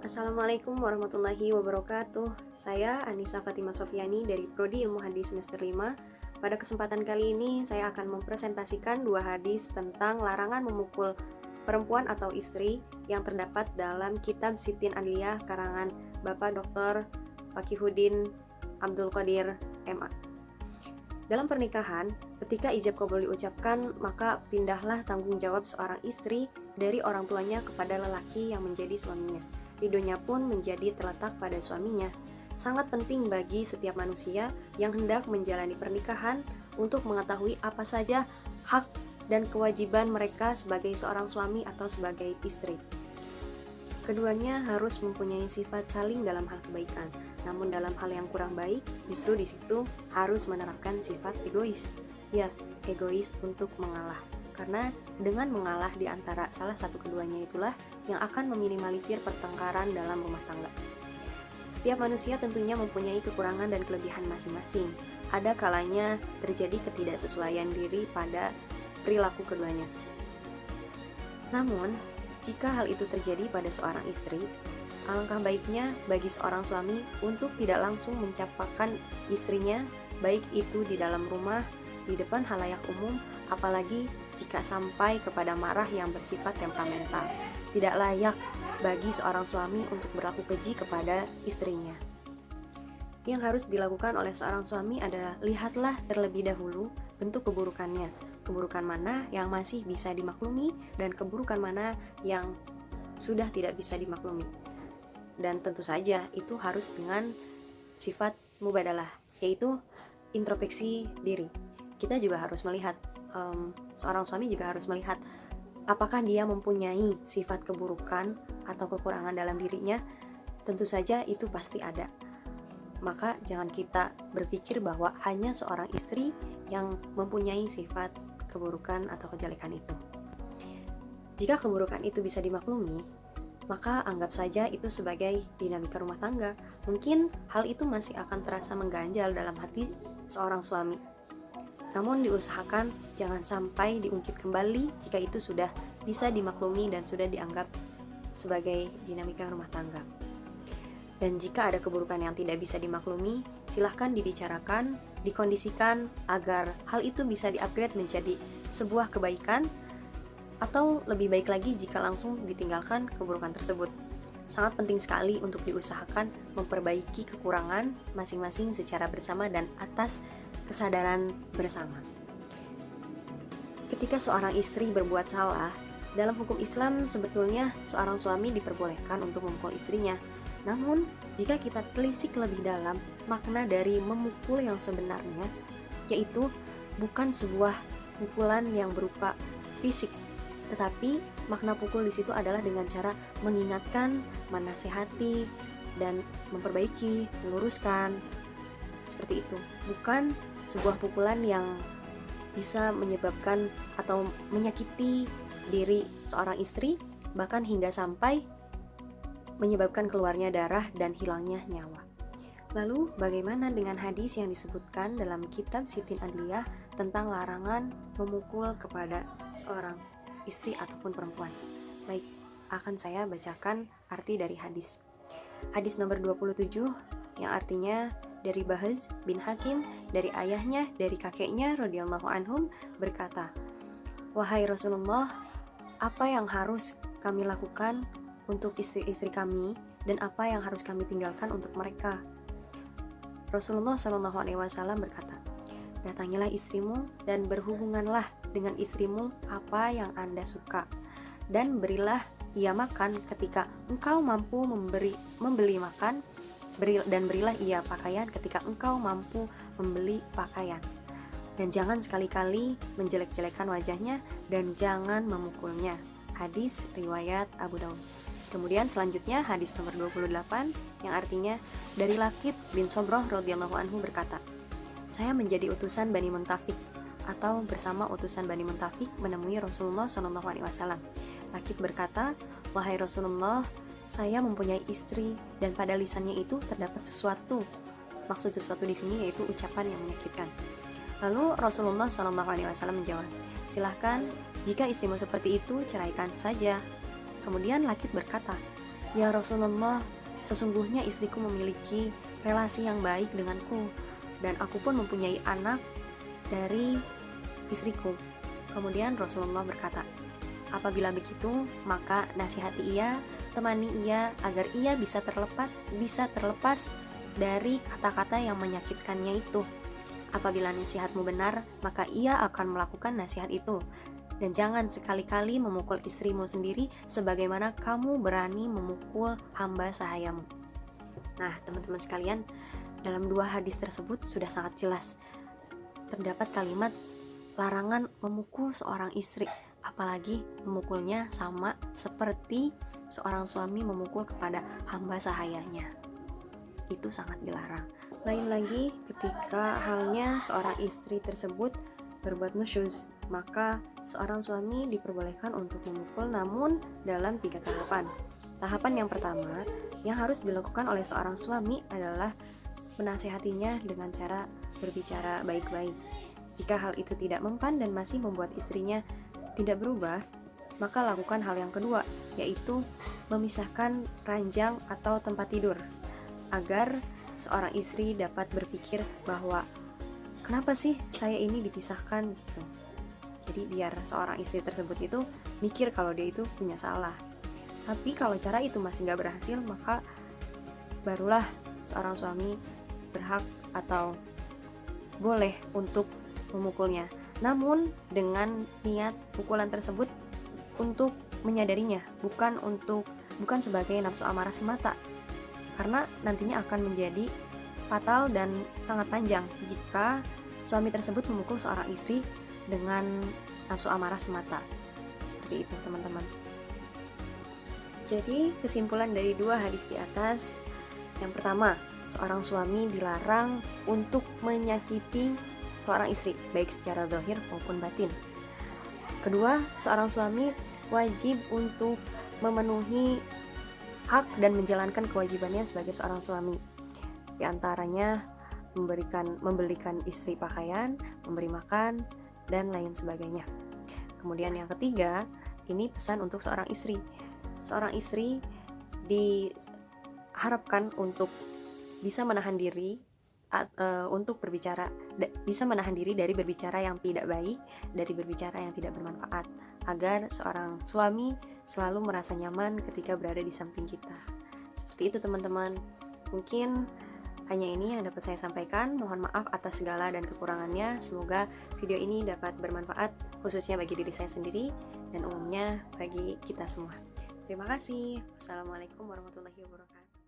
Assalamualaikum warahmatullahi wabarakatuh. Saya Anissa Fatimah Sofiani dari Prodi Ilmu Hadis semester 5. Pada kesempatan kali ini saya akan mempresentasikan dua hadis tentang larangan memukul perempuan atau istri yang terdapat dalam kitab Sitin Adliyah karangan Bapak Dr. Fakihuddin Abdul Qadir MA. Dalam pernikahan, ketika ijab kabul diucapkan, maka pindahlah tanggung jawab seorang istri dari orang tuanya kepada lelaki yang menjadi suaminya. Ridhonya pun menjadi terletak pada suaminya. Sangat penting bagi setiap manusia yang hendak menjalani pernikahan untuk mengetahui apa saja hak dan kewajiban mereka sebagai seorang suami atau sebagai istri. Keduanya harus mempunyai sifat saling dalam hal kebaikan. Namun dalam hal yang kurang baik, justru di situ harus menerapkan sifat egois. Ya, egois untuk mengalah. Karena dengan mengalah di antara salah satu keduanya itulah yang akan meminimalisir pertengkaran dalam rumah tangga. Setiap manusia tentunya mempunyai kekurangan dan kelebihan masing-masing. Ada kalanya terjadi ketidaksesuaian diri pada perilaku keduanya. Namun, jika hal itu terjadi pada seorang istri, alangkah baiknya bagi seorang suami untuk tidak langsung mencapakan istrinya, baik itu di dalam rumah, di depan halayak umum, apalagi jika sampai kepada marah yang bersifat temperamental. Tidak layak bagi seorang suami untuk berlaku keji kepada istrinya. Yang harus dilakukan oleh seorang suami adalah lihatlah terlebih dahulu bentuk keburukannya. Keburukan mana yang masih bisa dimaklumi dan keburukan mana yang sudah tidak bisa dimaklumi. Dan tentu saja itu harus dengan sifat mubadalah, yaitu introspeksi diri. Kita juga harus melihat, seorang suami juga harus melihat apakah dia mempunyai sifat keburukan atau kekurangan dalam dirinya. Tentu saja itu pasti ada. Maka jangan kita berpikir bahwa hanya seorang istri yang mempunyai sifat keburukan atau kejelekan itu. Jika keburukan itu bisa dimaklumi, maka anggap saja itu sebagai dinamika rumah tangga. Mungkin hal itu masih akan terasa mengganjal dalam hati seorang suami. Namun diusahakan jangan sampai diungkit kembali jika itu sudah bisa dimaklumi dan sudah dianggap sebagai dinamika rumah tangga. Dan jika ada keburukan yang tidak bisa dimaklumi, silahkan dibicarakan, dikondisikan agar hal itu bisa di-upgrade menjadi sebuah kebaikan, atau lebih baik lagi jika langsung ditinggalkan keburukan tersebut. Sangat penting sekali untuk diusahakan memperbaiki kekurangan masing-masing secara bersama dan atas kesadaran bersama. Ketika seorang istri berbuat salah, dalam hukum Islam sebetulnya seorang suami diperbolehkan untuk memukul istrinya. Namun, jika kita telisik lebih dalam makna dari memukul yang sebenarnya, yaitu bukan sebuah pukulan yang berupa fisik, tetapi makna pukul di situ adalah dengan cara mengingatkan, menasehati, dan memperbaiki, meluruskan. Seperti itu. Bukan sebuah pukulan yang bisa menyebabkan atau menyakiti diri seorang istri, bahkan hingga sampai menyebabkan keluarnya darah dan hilangnya nyawa. Lalu, bagaimana dengan hadis yang disebutkan dalam kitab Sitin Adliyah tentang larangan memukul kepada seorang istri ataupun perempuan? Baik, akan saya bacakan arti dari hadis. Hadis nomor 27 yang artinya dari Bahz bin Hakim, dari ayahnya, dari kakeknya radhiyallahu anhum berkata, "Wahai Rasulullah, apa yang harus kami lakukan untuk istri-istri kami dan apa yang harus kami tinggalkan untuk mereka?" Rasulullah SAW berkata, "Datangilah istrimu dan berhubunganlah dengan istrimu apa yang Anda suka, dan berilah ia makan ketika engkau mampu membeli makan, dan berilah ia pakaian ketika engkau mampu membeli pakaian. Dan jangan sekali-kali menjelek-jelekan wajahnya dan jangan memukulnya." Hadis riwayat Abu Daud. Kemudian selanjutnya hadis nomor 28 yang artinya dari Lakid bin Sobrah radhiyallahu anhu berkata, "Saya menjadi utusan Bani Muntafik atau bersama utusan Bani Muntafik menemui Rasulullah SAW. Lakid berkata, 'Wahai Rasulullah, saya mempunyai istri dan pada lisannya itu terdapat sesuatu.' Maksud sesuatu di sini yaitu ucapan yang menyakitkan. Lalu Rasulullah SAW menjawab, 'Silahkan, jika istrimu seperti itu, ceraikan saja.' Kemudian Lakid berkata, "Ya Rasulullah, sesungguhnya istriku memiliki relasi yang baik denganku, dan aku pun mempunyai anak dari istriku." Kemudian Rasulullah berkata, "Apabila begitu, maka nasihati ia, temani ia agar ia bisa terlepas dari kata-kata yang menyakitkannya itu. Apabila nasihatmu benar, maka ia akan melakukan nasihat itu. Dan jangan sekali-kali memukul istrimu sendiri sebagaimana kamu berani memukul hamba sahayamu." Nah, teman-teman sekalian, dalam dua hadis tersebut sudah sangat jelas terdapat kalimat larangan memukul seorang istri, apalagi memukulnya sama seperti seorang suami memukul kepada hamba sahayanya. Itu sangat dilarang. Lain lagi ketika halnya seorang istri tersebut berbuat nusyuz, maka seorang suami diperbolehkan untuk memukul, namun dalam 3 tahapan. Tahapan yang pertama yang harus dilakukan oleh seorang suami adalah menasehatinya dengan cara berbicara baik-baik. Jika hal itu tidak mempan dan masih membuat istrinya tidak berubah, maka lakukan hal yang kedua, yaitu memisahkan ranjang atau tempat tidur, agar seorang istri dapat berpikir bahwa kenapa sih saya ini dipisahkan gitu. Jadi biar seorang istri tersebut itu mikir kalau dia itu punya salah. Tapi kalau cara itu masih gak berhasil, maka barulah seorang suami berhak atau boleh untuk memukulnya, namun dengan niat pukulan tersebut untuk menyadarinya, bukan sebagai nafsu amarah semata, karena nantinya akan menjadi fatal dan sangat panjang jika suami tersebut memukul seorang istri dengan nafsu amarah semata. Seperti itu, teman-teman. Jadi kesimpulan dari dua hadis di atas, yang pertama, seorang suami dilarang untuk menyakiti seorang istri, baik secara zahir maupun batin. Kedua, seorang suami wajib untuk memenuhi hak dan menjalankan kewajibannya sebagai seorang suami. Di antaranya membelikan istri pakaian, memberi makan, dan lain sebagainya. Kemudian yang ketiga, ini pesan untuk seorang istri. Seorang istri diharapkan untuk bisa menahan diri untuk berbicara, bisa menahan diri dari berbicara yang tidak baik, dari berbicara yang tidak bermanfaat, agar seorang suami selalu merasa nyaman ketika berada di samping kita. Seperti itu, teman-teman. Mungkin hanya ini yang dapat saya sampaikan. Mohon maaf atas segala dan kekurangannya. Semoga video ini dapat bermanfaat, khususnya bagi diri saya sendiri dan umumnya bagi kita semua. Terima kasih. Wassalamualaikum warahmatullahi wabarakatuh.